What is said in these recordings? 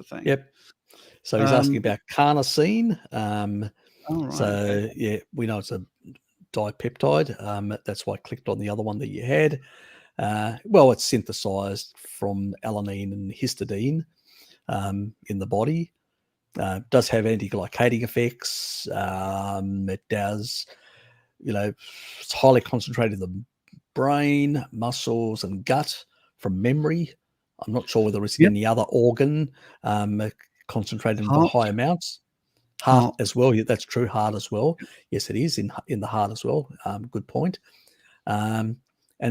of thing. Yep. So he's asking about carnosine. All right. So yeah, we know it's a dipeptide. That's why I clicked on the other one that you had. Well, it's synthesized from alanine and histidine in the body. Does have anti-glycating effects. It does, it's highly concentrated in the brain, muscles, and gut from memory. I'm not sure whether it's in any other organ concentrated in high amounts. Heart as well. Yeah, that's true. Heart as well. Yes, it is in the heart as well. Good point. And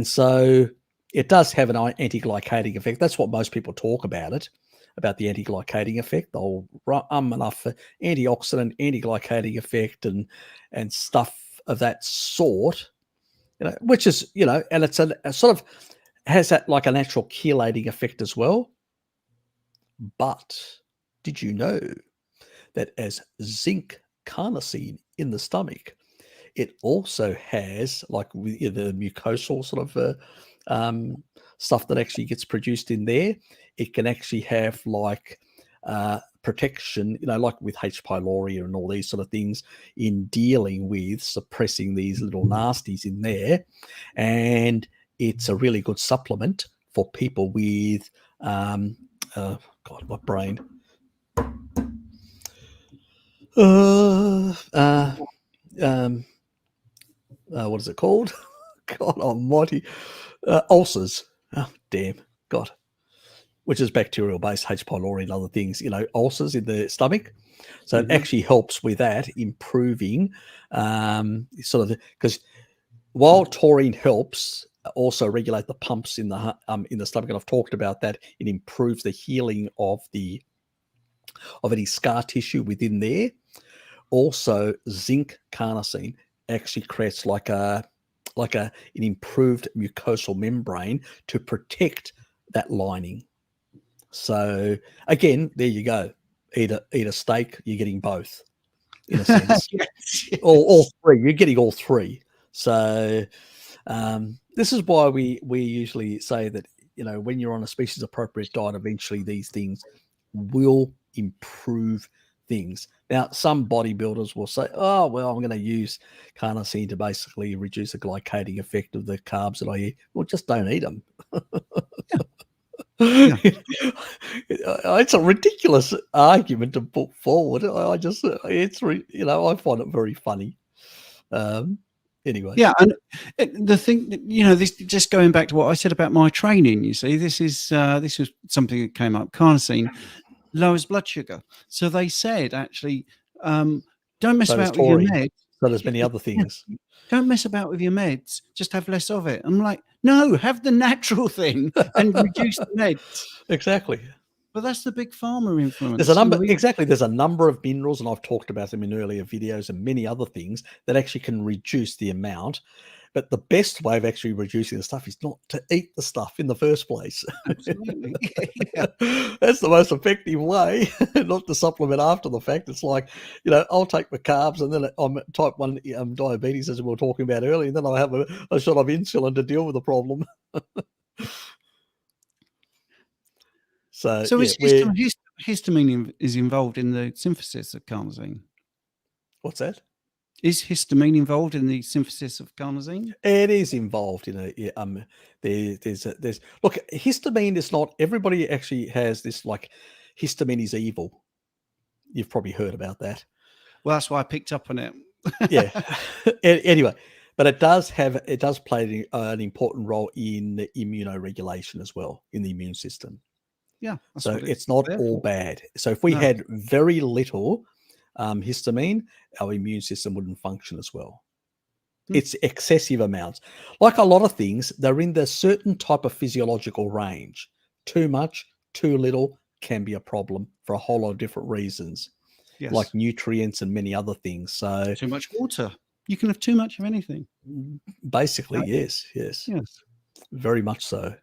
so it does have an anti-glycating effect. That's what most people talk about it, about the anti-glycating effect. They'll enough antioxidant, anti-glycating effect, and stuff of that sort. Which is and it's a sort of has that like a natural chelating effect as well. But did you know that as zinc carnosine in the stomach, it also has like the mucosal sort of stuff that actually gets produced in there. It can actually have like protection, like with H. pylori and all these sort of things in dealing with suppressing these little nasties in there. And it's a really good supplement for people with, God, my brain. What is it called? God almighty. Ulcers. Oh, damn. God. Which is bacterial-based H. pylori and other things, ulcers in the stomach. So it actually helps with that, improving sort of because while taurine helps also regulate the pumps in the stomach, and I've talked about that, it improves the healing of any scar tissue within there. Also, zinc carnosine actually creates like an improved mucosal membrane to protect that lining. So again, there you go. Eat a steak, you're getting both, in a sense. Yes. All three. You're getting all three. So this is why we usually say that when you're on a species appropriate diet, eventually these things will improve things. Now, some bodybuilders will say, "Oh, well, I'm going to use carnosine to basically reduce the glycating effect of the carbs that I eat." Well, just don't eat them. Yeah. It's a ridiculous argument to put forward. I find it very funny. Anyway. Yeah, and the thing, this just going back to what I said about my training. You see, this was something that came up. Carnosine lowers blood sugar, so they said actually, don't mess about with your meds. So there's many other things. Don't mess about with your meds. Just have less of it. I'm like, no, have the natural thing and reduce the meds. Exactly. But that's the big pharma influence. There's a number, exactly. There's a number of minerals, and I've talked about them in earlier videos, and many other things that actually can reduce the amount. But the best way of actually reducing the stuff is not to eat the stuff in the first place. Absolutely. Yeah. That's the most effective way, not to supplement after the fact. It's like, I'll take my carbs, and then I'm type 1 diabetes, as we were talking about earlier, and then I'll have a shot of insulin to deal with the problem. So histamine is involved in the synthesis of carnosine. What's that? Is histamine involved in the synthesis of carnosine? It is involved in there's look, histamine is not, everybody actually has this like histamine is evil. You've probably heard about that. Well, that's why I picked up on it. Yeah. Anyway, but it does play an important role in immunoregulation as well, in the immune system. Yeah. So it's not all bad. So if we had very little histamine, our immune system wouldn't function as well. It's excessive amounts. Like a lot of things, they're in the certain type of physiological range. Too much, too little can be a problem for a whole lot of different reasons. Yes. Like nutrients and many other things. So too much water. You can have too much of anything. Basically, yes. Very much so.